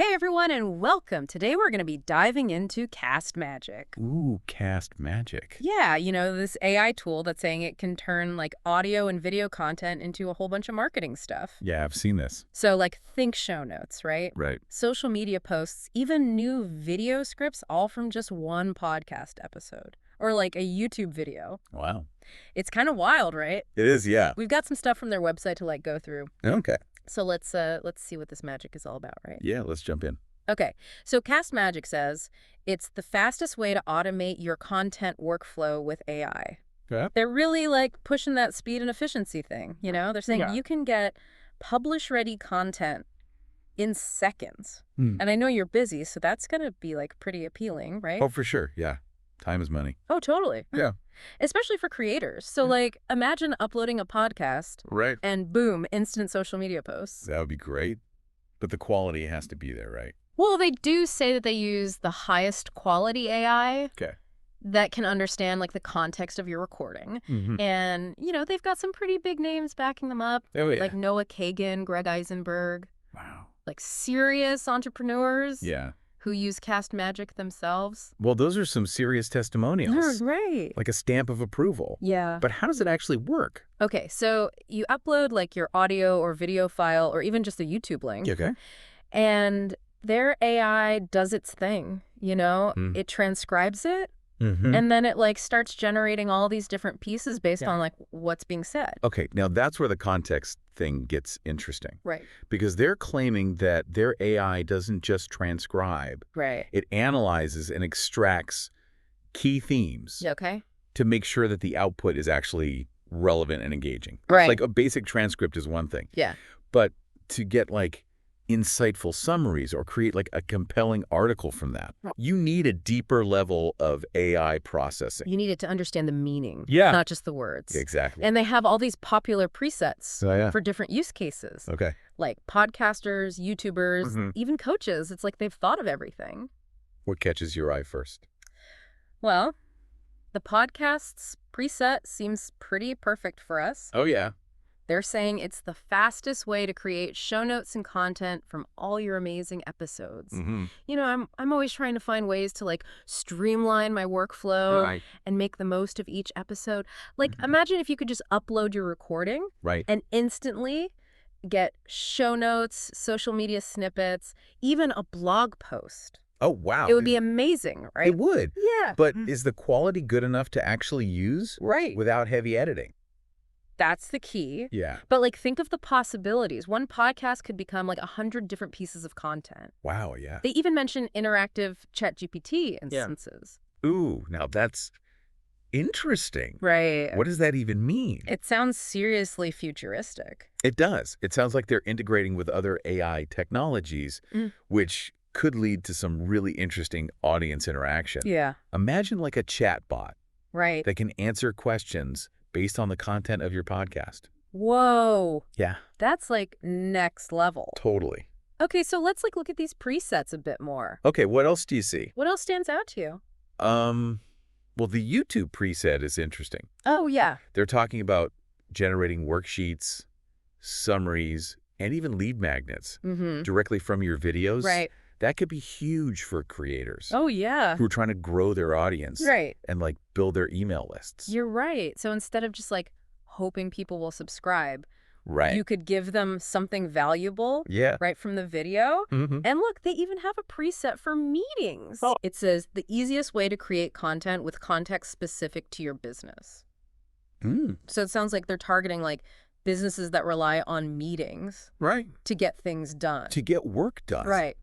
Hey everyone, and welcome. Today we're going to be diving into Castmagic. Ooh, Castmagic. Yeah, this AI tool that's saying it can turn like audio and video content into a whole bunch of marketing stuff. Yeah, I've seen this. So like think show notes, right? Right. Social media posts, even new video scripts, all from just one podcast episode. Or like a YouTube video. Wow. It's kind of wild, right? It is, yeah. We've got some stuff from their website to go through. Okay. So let's see what this magic is all about, right? Yeah, let's jump in. Okay, so Castmagic says it's the fastest way to automate your content workflow with AI. Yeah. They're really pushing that speed and efficiency thing, They're saying you can get publish-ready content in seconds. And I know you're busy, so that's going to be pretty appealing, right? Oh, for sure. Yeah. Time is money. Oh, totally. Yeah. Especially for creators. So imagine uploading a podcast Right. and boom, instant social media posts. That would be great. But the quality has to be there, right? Well, they do say that they use the highest quality AI. Okay. That can understand the context of your recording. And, they've got some pretty big names backing them up. Oh, yeah. Like Noah Kagan, Greg Eisenberg. Wow. Serious entrepreneurs. Yeah. Who use Castmagic themselves. Well, those are some serious testimonials. Right. Like a stamp of approval. Yeah. But how does it actually work? Okay, so you upload your audio or video file or even just a YouTube link. Okay. And their AI does its thing, It transcribes it. And then it starts generating all these different pieces based on what's being said. Okay, now that's where the context thing gets interesting. Right. Because they're claiming that their AI doesn't just transcribe. Right. It analyzes and extracts key themes Okay. to make sure that the output is actually relevant and engaging. Right. It's a basic transcript is one thing. Yeah. But to get insightful summaries or create a compelling article from that, you need a deeper level of AI processing. You need it to understand the meaning, Yeah. not just the words. Exactly. And they have all these popular presets yeah. for different use cases. Okay. Like podcasters, YouTubers, even coaches. It's they've thought of everything. What catches your eye first? Well, the podcast's preset seems pretty perfect for us. Oh, yeah. They're saying it's the fastest way to create show notes and content from all your amazing episodes. I'm always trying to find ways to streamline my workflow and make the most of each episode. Imagine if you could just upload your recording and instantly get show notes, social media snippets, even a blog post. Oh, wow. It would be amazing, right? It would. Yeah. But is the quality good enough to actually use? Right. Without heavy editing? That's the key. Yeah. But think of the possibilities. One podcast could become 100 different pieces of content. Wow, yeah. They even mention interactive ChatGPT instances. Yeah. Ooh, now that's interesting. Right. What does that even mean? It sounds seriously futuristic. It does. It sounds like they're integrating with other AI technologies, which could lead to some really interesting audience interaction. Yeah. Imagine a chat bot. Right. That can answer questions based on the content of your podcast. Whoa. Yeah. That's next level. Totally. Okay, so let's look at these presets a bit more. Okay, what else do you see? What else stands out to you? Well, the YouTube preset is interesting. Oh, yeah. They're talking about generating worksheets, summaries, and even lead magnets directly from your videos. Right. That could be huge for creators. Oh, yeah. Who are trying to grow their audience. Right. And build their email lists. You're right. So instead of just hoping people will subscribe, right, you could give them something valuable right from the video. And look, they even have a preset for meetings. Oh. It says the easiest way to create content with context specific to your business. So it sounds like they're targeting businesses that rely on meetings to get things done. To get work done. Right.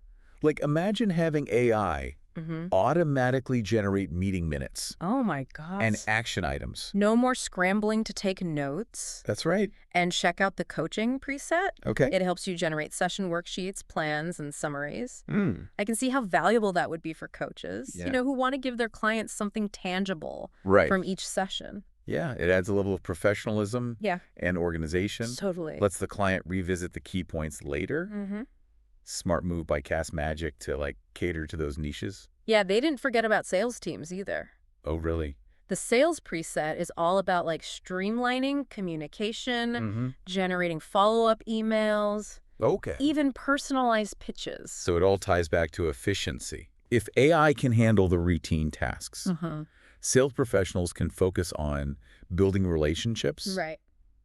Imagine having AI automatically generate meeting minutes. Oh, my gosh. And action items. No more scrambling to take notes. That's right. And check out the coaching preset. Okay. It helps you generate session worksheets, plans, and summaries. I can see how valuable that would be for coaches, who want to give their clients something tangible from each session. Yeah, it adds a level of professionalism and organization. Totally. Lets the client revisit the key points later. Smart move by Castmagic to cater to those niches. Yeah, they didn't forget about sales teams either. Oh, really? The sales preset is all about like streamlining communication, generating follow-up emails, Okay. even personalized pitches. So it all ties back to efficiency. If AI can handle the routine tasks, sales professionals can focus on building relationships Right.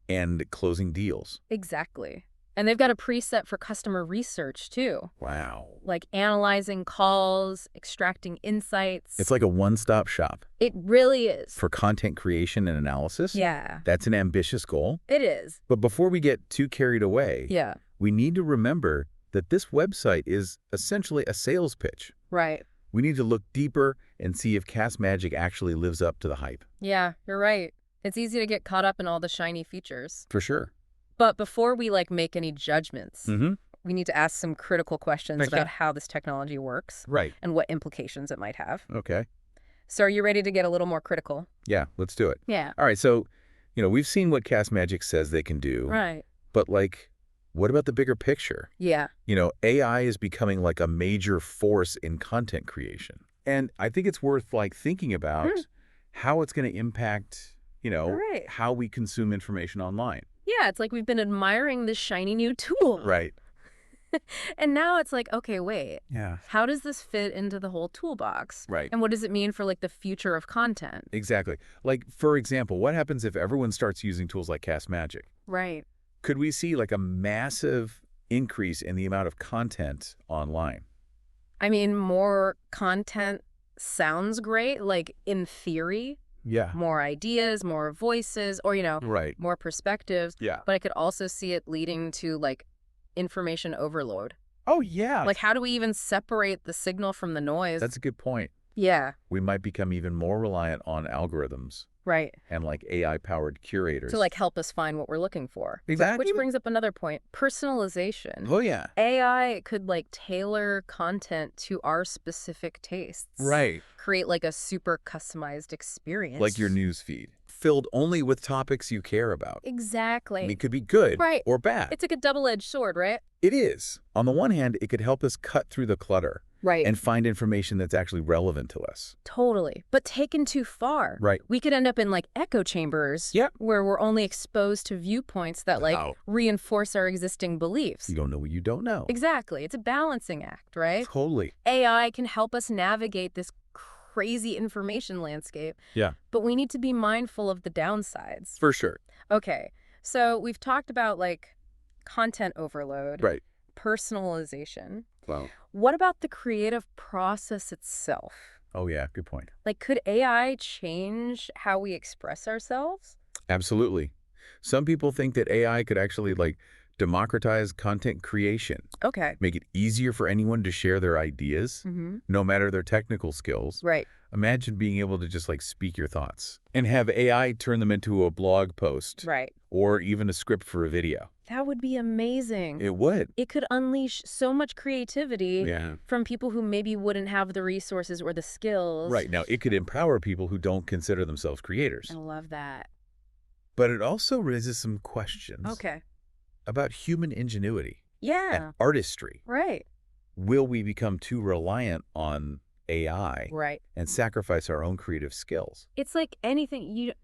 and closing deals. Exactly. And they've got a preset for customer research, too. Wow. Like analyzing calls, extracting insights. It's like a one-stop shop It really is. for content creation and analysis. Yeah. That's an ambitious goal. It is. But before we get too carried away, Yeah. we need to remember that this website is essentially a sales pitch. Right. We need to look deeper and see if Castmagic actually lives up to the hype. Yeah, you're right. It's easy to get caught up in all the shiny features. For sure. But before we make any judgments, we need to ask some critical questions about how this technology works. Right. And what implications it might have. Okay. So are you ready to get a little more critical? Yeah, let's do it. Yeah. All right, so, we've seen what Castmagic says they can do. Right. But, what about the bigger picture? Yeah. AI is becoming like a major force in content creation. And I think it's worth, thinking about how it's going to impact, how we consume information online. Yeah, it's like we've been admiring this shiny new tool. Right. And now it's like, okay, wait. Yeah. How does this fit into the whole toolbox? Right. And what does it mean for the future of content? Exactly. For example, what happens if everyone starts using tools like Castmagic? Right. Could we see a massive increase in the amount of content online? I mean, more content sounds great, in theory. Yeah. More ideas, more voices, or, Right. more perspectives. Yeah. But I could also see it leading to, information overload. Oh, yeah. How do we even separate the signal from the noise? That's a good point. Yeah. We might become even more reliant on algorithms. Right. And AI-powered curators. To help us find what we're looking for. Exactly. Which brings up another point. Personalization. Oh, yeah. AI could tailor content to our specific tastes. Right. Create a super customized experience. Like your news feed. Filled only with topics you care about. Exactly. It could be good or bad. It's a double-edged sword, right? It is. On the one hand, it could help us cut through the clutter. Right. And find information that's actually relevant to us. Totally. But taken too far. Right. We could end up in echo chambers. Yep. Where we're only exposed to viewpoints that reinforce our existing beliefs. You don't know what you don't know. Exactly. It's a balancing act, right? Totally. AI can help us navigate this crazy information landscape. Yeah. But we need to be mindful of the downsides. For sure. Okay. So we've talked about content overload. Right. Personalization. Wow. What about the creative process itself? Oh, yeah. Good point. Could AI change how we express ourselves? Absolutely. Some people think that AI could actually, democratize content creation. Okay. Make it easier for anyone to share their ideas, no matter their technical skills. Right. Imagine being able to just, speak your thoughts and have AI turn them into a blog post. Right. Or even a script for a video. That would be amazing. It would. It could unleash so much creativity Yeah. from people who maybe wouldn't have the resources or the skills. Right. Now, it could empower people who don't consider themselves creators. I love that. But it also raises some questions. Okay. About human ingenuity. Yeah. And artistry. Right. Will we become too reliant on AI? Right. And sacrifice our own creative skills? It's like anything. You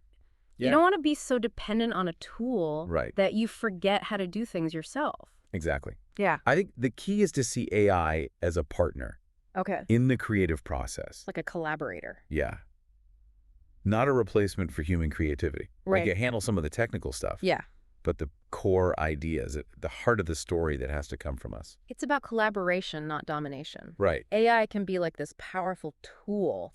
don't want to be so dependent on a tool that you forget how to do things yourself. Exactly. Yeah. I think the key is to see AI as a partner. Okay. In the creative process. Like a collaborator. Yeah. Not a replacement for human creativity. Right. It handles some of the technical stuff. Yeah. But the core ideas, the heart of the story that has to come from us. It's about collaboration, not domination. Right. AI can be this powerful tool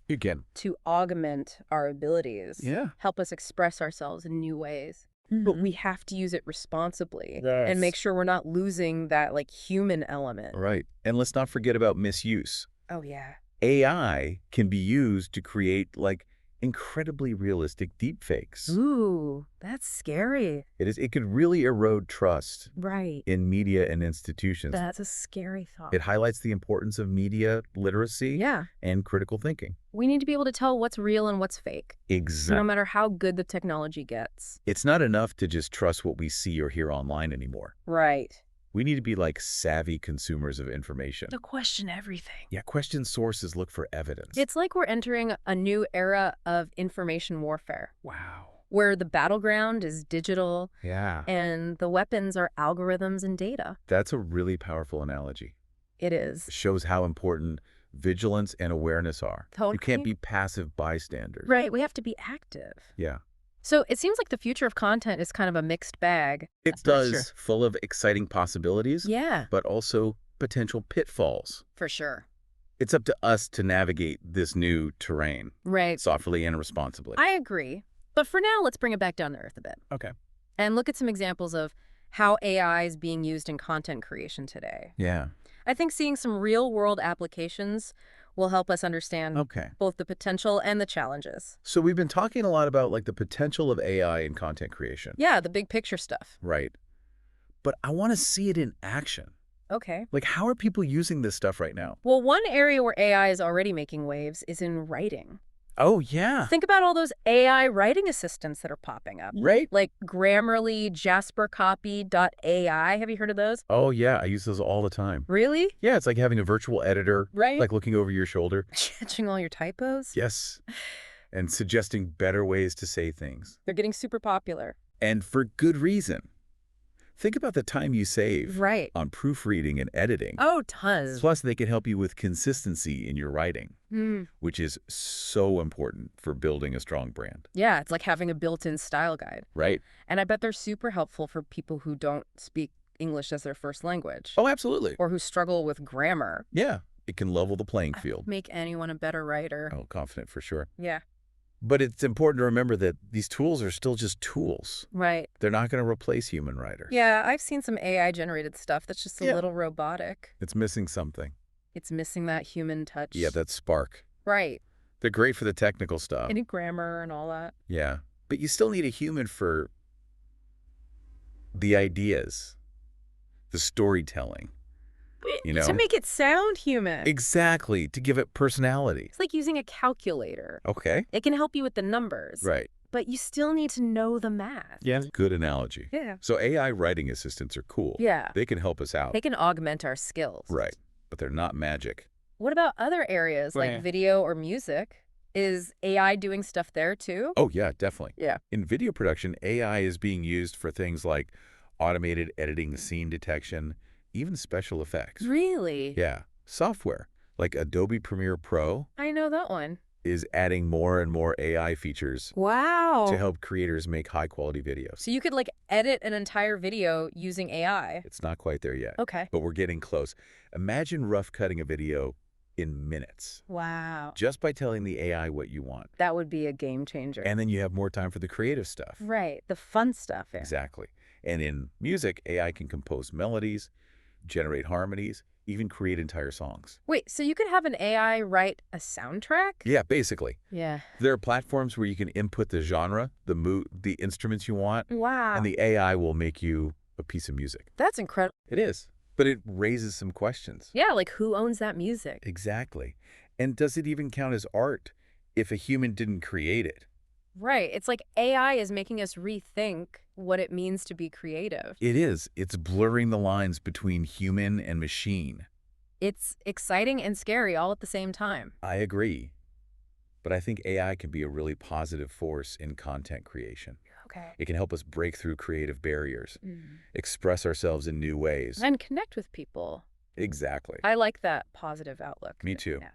to augment our abilities. Yeah. Help us express ourselves in new ways. But we have to use it responsibly and make sure we're not losing that human element. Right. And let's not forget about misuse. Oh, yeah. AI can be used to create incredibly realistic deepfakes. Ooh, that's scary. It is. It could really erode trust in media and institutions. That's a scary thought. It highlights the importance of media literacy and critical thinking. We need to be able to tell what's real and what's fake. Exactly. No matter how good the technology gets. It's not enough to just trust what we see or hear online anymore. Right. We need to be savvy consumers of information. To question everything. Yeah, question sources, look for evidence. It's like we're entering a new era of information warfare. Wow. where the battleground is digital Yeah. and the weapons are algorithms and data. That's a really powerful analogy. It is. It shows how important vigilance and awareness are. Totally. You can't be passive bystanders. Right, we have to be active. Yeah. So it seems like the future of content is kind of a mixed bag. It does, full of exciting possibilities, Yeah. but also potential pitfalls. For sure. It's up to us to navigate this new terrain. Right. Softly and responsibly. I agree. But for now, let's bring it back down to earth a bit. Okay. And look at some examples of how AI is being used in content creation today. Yeah. I think seeing some real-world applications will help us understand both the potential and the challenges. So we've been talking a lot about the potential of AI in content creation. Yeah, the big picture stuff. Right. But I want to see it in action. Okay. How are people using this stuff right now? Well, one area where AI is already making waves is in writing. Oh, yeah. Think about all those AI writing assistants that are popping up. Right. Like Grammarly, JasperCopy.ai. Have you heard of those? Oh, yeah. I use those all the time. Really? Yeah, it's like having a virtual editor. Right. Like looking over your shoulder. Catching all your typos? Yes. And suggesting better ways to say things. They're getting super popular. And for good reason. Think about the time you save on proofreading and editing. Oh, tons. Plus, they can help you with consistency in your writing, which is so important for building a strong brand. Yeah, it's like having a built-in style guide. Right. And I bet they're super helpful for people who don't speak English as their first language. Oh, absolutely. Or who struggle with grammar. Yeah, it can level the playing field. Make anyone a better writer. Oh, confident for sure. Yeah. But it's important to remember that these tools are still just tools. Right. They're not going to replace human writers. Yeah, I've seen some AI-generated stuff that's just a little robotic. It's missing something. It's missing that human touch. Yeah, that spark. Right. They're great for the technical stuff. Any grammar and all that. Yeah. But you still need a human for the ideas, the storytelling. To make it sound human. Exactly, to give it personality. It's like using a calculator. Okay. It can help you with the numbers. Right. But you still need to know the math. Yeah. Good analogy. Yeah. So AI writing assistants are cool. Yeah. They can help us out. They can augment our skills. Right. But they're not magic. What about other areas like video or music? Is AI doing stuff there too? Oh, yeah, definitely. Yeah. In video production, AI is being used for things like automated editing, scene detection, even special effects. Really? Yeah. Software like Adobe Premiere Pro I know that one. is adding more and more AI features Wow. to help creators make high-quality videos. So you could edit an entire video using AI. It's not quite there yet. Okay. But we're getting close. Imagine rough cutting a video in minutes. Wow. Just by telling the AI what you want. That would be a game changer. And then you have more time for the creative stuff. Right. The fun stuff. Yeah. Exactly. And in music, AI can compose melodies, generate harmonies, even create entire songs. Wait, so you could have an AI write a soundtrack? Yeah, basically. Yeah. There are platforms where you can input the genre, the instruments you want, Wow. and the AI will make you a piece of music. That's incredible. It is. But it raises some questions. Yeah, like who owns that music? Exactly. And does it even count as art if a human didn't create it? Right. It's like AI is making us rethink what it means to be creative. It is. It's blurring the lines between human and machine. It's exciting and scary all at the same time. I agree. But I think AI can be a really positive force in content creation. Okay. It can help us break through creative barriers, express ourselves in new ways. And connect with people. Exactly. I like that positive outlook. Me too. Yeah.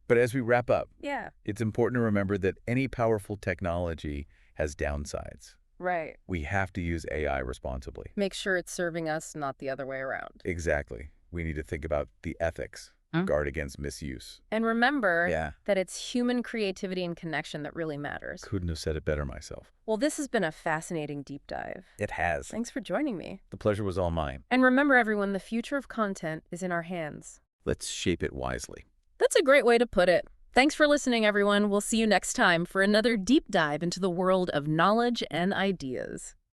But as we wrap up, Yeah. it's important to remember that any powerful technology has downsides. Right. We have to use AI responsibly. Make sure it's serving us, not the other way around. Exactly. We need to think about the ethics, guard against misuse. And remember Yeah. that it's human creativity and connection that really matters. Couldn't have said it better myself. Well, this has been a fascinating deep dive. It has. Thanks for joining me. The pleasure was all mine. And remember, everyone, the future of content is in our hands. Let's shape it wisely. That's a great way to put it. Thanks for listening, everyone. We'll see you next time for another deep dive into the world of knowledge and ideas.